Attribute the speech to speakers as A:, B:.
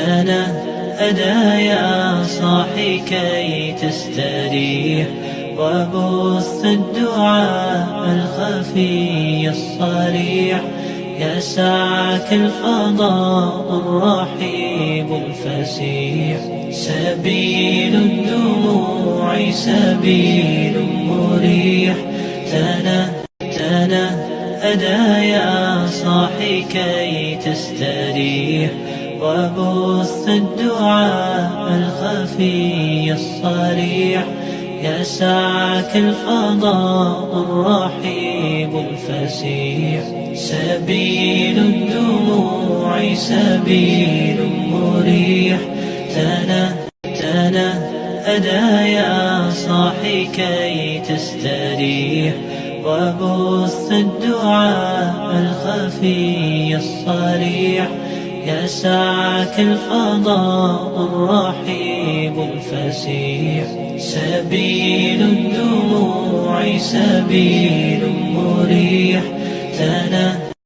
A: تنهدى يا صاحي كي تستريح، وبث الدعاء الخفي الصريح، يسعك الفضاء الرحيب الفسيح. سبيل الدموع سبيل مريح، تنهدى يا صاحي كي تستريح، وبث الدعاء الخفي الصريح، يسعك الفضاء الرحيب الفسيح. سبيل الدموع سبيل مريح، تنهدى يا صاحي كي تستريح، وبث الدعاء الخفي الصريح، يسعك الفضاء الرحيب الفسيح. سبيل الدموع سبيل مريح،